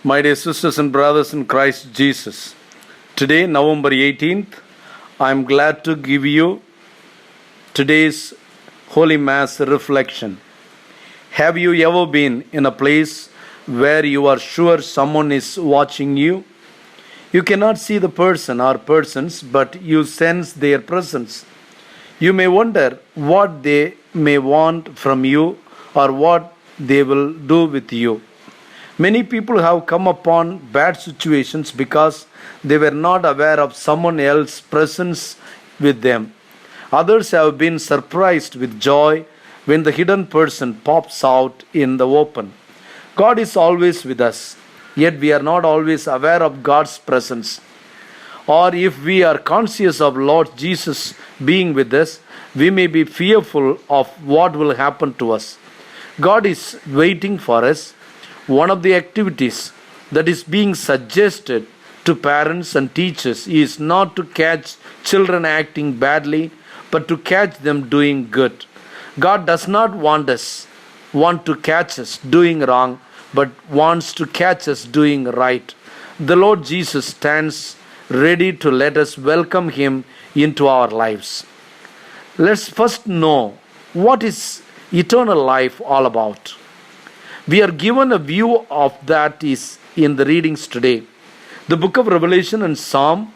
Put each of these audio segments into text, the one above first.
My dear sisters and brothers in Christ Jesus, today, November 18th, I am glad to give you today's Holy Mass reflection. Have you ever been in a place where you are sure someone is watching you? You cannot see the person or persons, but you sense their presence. You may wonder what they may want from you or what they will do with you. Many people have come upon bad situations because they were not aware of someone else's presence with them. Others have been surprised with joy when the hidden person pops out in the open. God is always with us, yet we are not always aware of God's presence. Or if we are conscious of Lord Jesus being with us, we may be fearful of what will happen to us. God is waiting for us. One of the activities that is being suggested to parents and teachers is not to catch children acting badly, but to catch them doing good. God does not want to catch us doing wrong, but wants to catch us doing right. The Lord Jesus stands ready to let us welcome Him into our lives. Let's first know what is eternal life all about. We are given a view of that is in the readings today. The book of Revelation and Psalm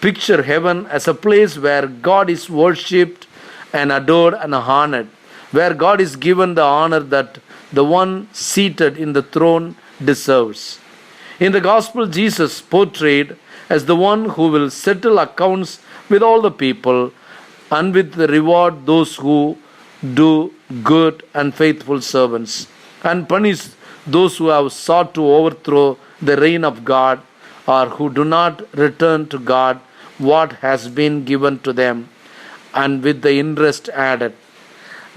picture heaven as a place where God is worshipped and adored and honored, where God is given the honor that the one seated in the throne deserves. In the gospel, Jesus portrayed as the one who will settle accounts with all the people and with the reward those who do good and faithful servants, and punish those who have sought to overthrow the reign of God or who do not return to God what has been given to them, and with the interest added.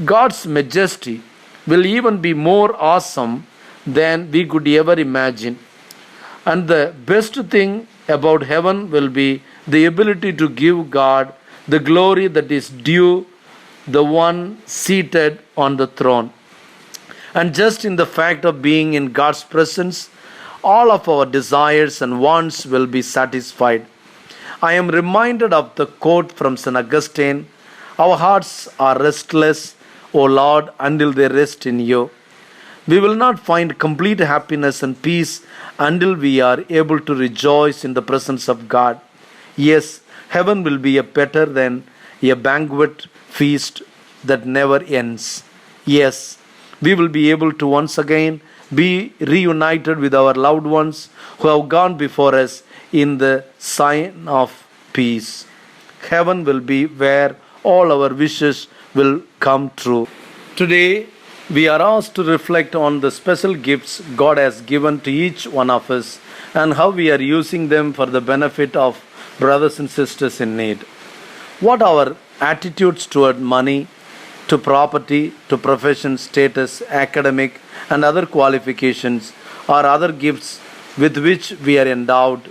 God's majesty will even be more awesome than we could ever imagine. And the best thing about heaven will be the ability to give God the glory that is due the one seated on the throne. And just in the fact of being in God's presence, all of our desires and wants will be satisfied. I am reminded of the quote from St. Augustine, "Our hearts are restless, O Lord, until they rest in you." We will not find complete happiness and peace until we are able to rejoice in the presence of God. Yes, heaven will be better than a banquet feast that never ends. Yes, we will be able to once again be reunited with our loved ones who have gone before us in the sign of peace. Heaven will be where all our wishes will come true. Today, we are asked to reflect on the special gifts God has given to each one of us and how we are using them for the benefit of brothers and sisters in need. What our attitudes toward money, to property, to profession, status, academic, and other qualifications or other gifts with which we are endowed?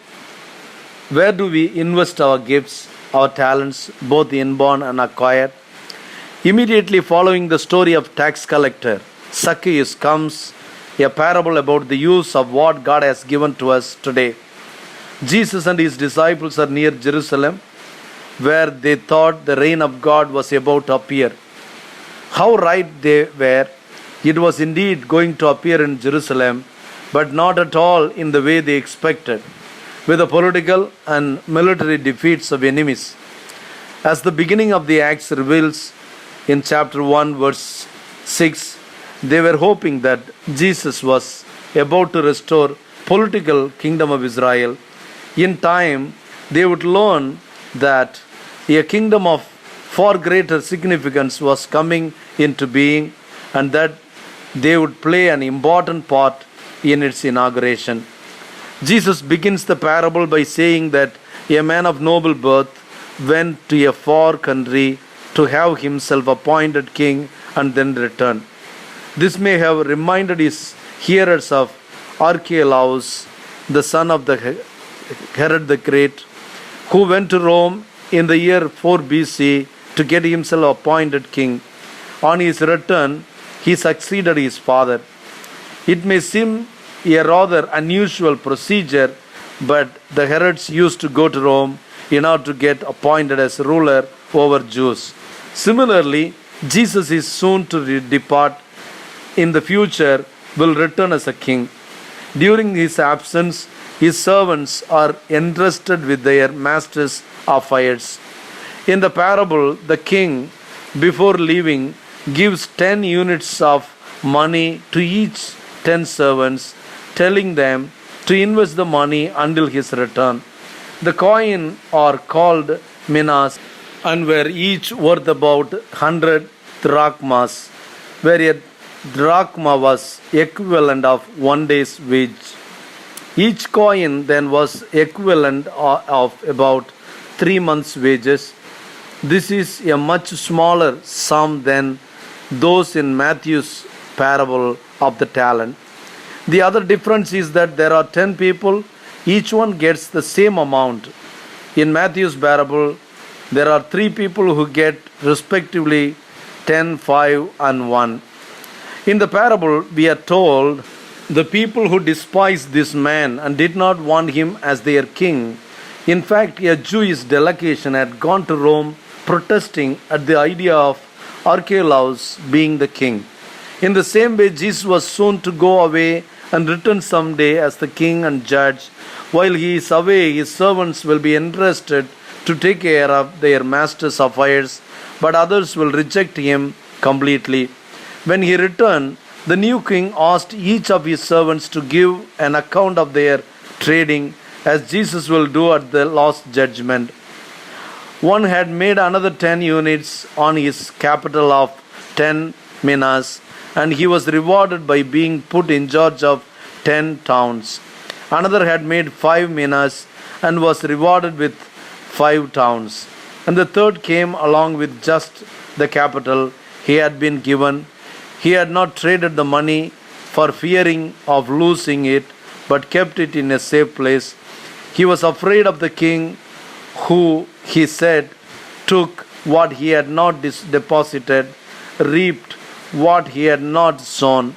Where do we invest our gifts, our talents, both inborn and acquired? Immediately following the story of tax collector Zacchaeus comes a parable about the use of what God has given to us today. Jesus and his disciples are near Jerusalem, where they thought the reign of God was about to appear. How right they were. It was indeed going to appear in Jerusalem, but not at all in the way they expected, with the political and military defeats of enemies. As the beginning of the Acts reveals in chapter 1 verse 6, they were hoping that Jesus was about to restore political kingdom of Israel. In time, they would learn that a kingdom of far greater significance was coming into being, and that they would play an important part in its inauguration. Jesus begins the parable by saying that a man of noble birth went to a far country to have himself appointed king and then return. This may have reminded his hearers of Archelaus, the son of the Herod the Great, who went to Rome in the year 4 BC to get himself appointed king. On his return, he succeeded his father. It may seem a rather unusual procedure, but the Herods used to go to Rome in order to get appointed as ruler over Jews. Similarly, Jesus is soon to depart. In the future, will return as a king. During his absence, his servants are entrusted with their master's affairs. In the parable, the king, before leaving, gives 10 units of money to each 10 servants, telling them to invest the money until his return. The coin are called minas and were each worth about 100 drachmas, where a drachma was equivalent of 1 day's wage. Each coin then was equivalent of about 3 months' wages. This is a much smaller sum than those in Matthew's parable of the talent. The other difference is that there are 10 people, each one gets the same amount. In Matthew's parable, there are 3 people who get respectively 10, 5, and 1. In the parable, we are told the people who despised this man and did not want him as their king. In fact, a Jewish delegation had gone to Rome protesting at the idea of Archelaus being the king. In the same way, Jesus was soon to go away and return someday as the king and judge. While he is away, his servants will be entrusted to take care of their master's affairs, but others will reject him completely. When he returned, the new king asked each of his servants to give an account of their trading, as Jesus will do at the last judgment. One had made another 10 units on his capital of 10 minas, and he was rewarded by being put in charge of 10 towns. Another had made 5 minas and was rewarded with 5 towns. And the third came along with just the capital he had been given. He had not traded the money for fearing of losing it, but kept it in a safe place. He was afraid of the king, who, he said, took what he had not deposited, reaped what he had not sown.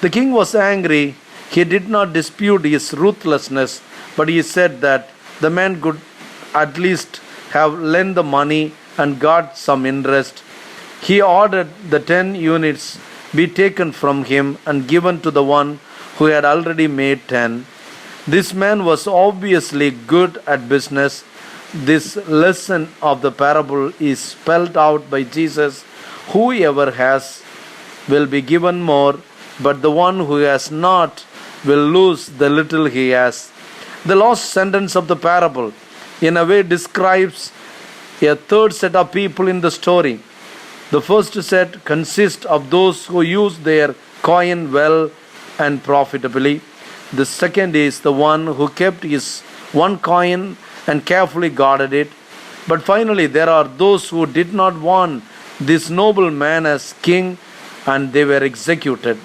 The king was angry. He did not dispute his ruthlessness, but he said that the man could at least have lent the money and got some interest. He ordered the 10 units be taken from him and given to the one who had already made 10. This man was obviously good at business. This lesson of the parable is spelled out by Jesus. Whoever has will be given more, but the one who has not will lose the little he has. The last sentence of the parable, in a way, describes a third set of people in the story. The first set consists of those who use their coin well and profitably. The second is the one who kept his one coin and carefully guarded it. But finally, there are those who did not want this noble man as king, and they were executed.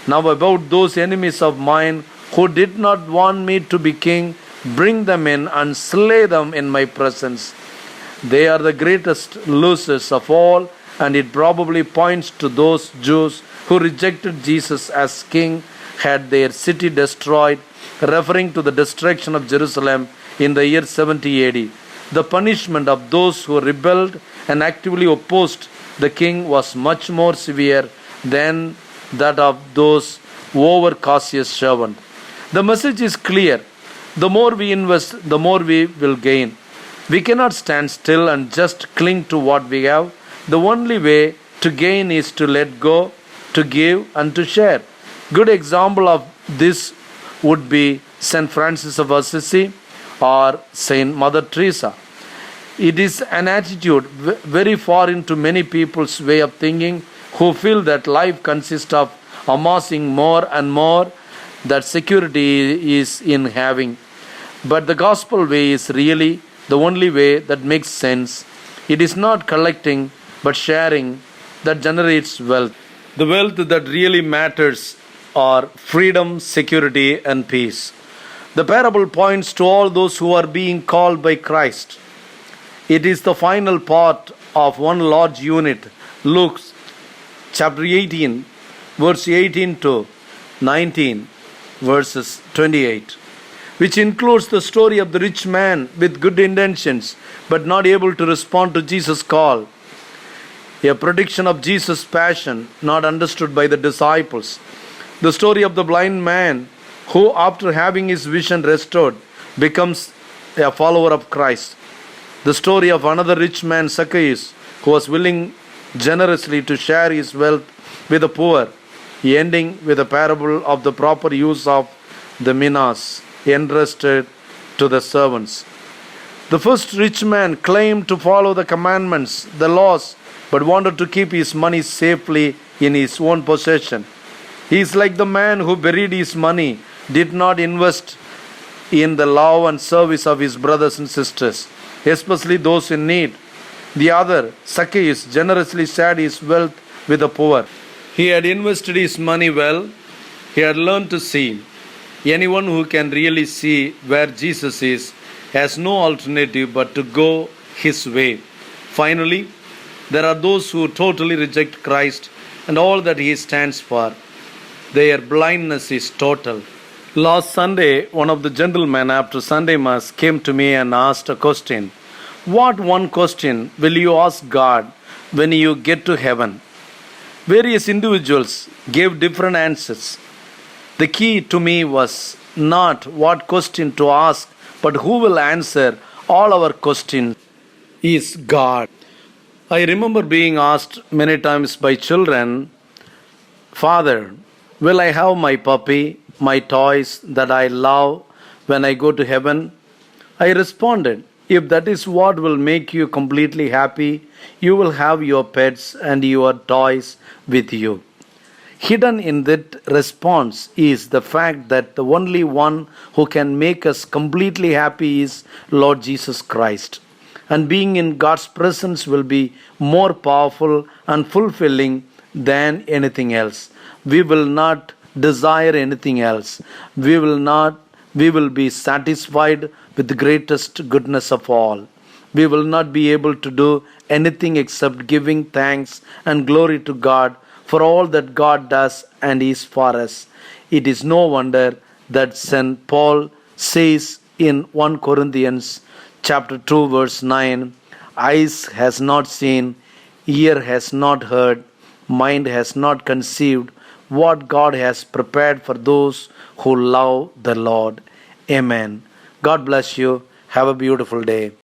Now, about those enemies of mine who did not want me to be king, bring them in and slay them in my presence. They are the greatest losers of all, and it probably points to those Jews who rejected Jesus as king, had their city destroyed, referring to the destruction of Jerusalem in the year 70 AD. The punishment of those who rebelled and actively opposed the king was much more severe than that of those over cautious servant. The message is clear. The more we invest, the more we will gain. We cannot stand still and just cling to what we have. The only way to gain is to let go, to give, and to share. Good example of this would be St. Francis of Assisi or St. Mother Teresa. It is an attitude very foreign to many people's way of thinking, who feel that life consists of amassing more and more, that security is in having. But the gospel way is really the only way that makes sense. It is not collecting but sharing that generates wealth. The wealth that really matters are freedom, security, and peace. The parable points to all those who are being called by Christ. It is the final part of one large unit. Luke chapter 18, verse 18 to 19. verses 28, which includes the story of the rich man with good intentions but not able to respond to Jesus' call. A prediction of Jesus' passion not understood by the disciples. The story of the blind man who, after having his vision restored, becomes a follower of Christ. The story of another rich man, Zacchaeus, who was willing generously to share his wealth with the poor, ending with a parable of the proper use of the minas entrusted to the servants. The first rich man claimed to follow the commandments, the laws, but wanted to keep his money safely in his own possession. He is like the man who buried his money, did not invest in the love and service of his brothers and sisters, especially those in need. The other, Zacchaeus, generously shared his wealth with the poor. He had invested his money well. He had learned to see. Anyone who can really see where Jesus is has no alternative but to go his way. Finally, there are those who totally reject Christ and all that he stands for. Their blindness is total. Last Sunday, one of the gentlemen after Sunday Mass came to me and asked a question. What one question will you ask God when you get to heaven? Various individuals gave different answers. The key to me was not what question to ask, but who will answer all our questions is God. I remember being asked many times by children, Father, will I have my puppy, my toys that I love when I go to heaven? I responded, if that is what will make you completely happy, you will have your pets and your toys with you. Hidden in that response is the fact that the only one who can make us completely happy is Lord Jesus Christ. And being in God's presence will be more powerful and fulfilling than anything else. We will not desire anything else. We will be satisfied with the greatest goodness of all. We will not be able to do anything except giving thanks and glory to God for all that God does and is for us. It is no wonder that St. Paul says in 1 Corinthians chapter 2 verse 9, eyes has not seen, ear has not heard, mind has not conceived what God has prepared for those who love the Lord. Amen. God bless you. Have a beautiful day.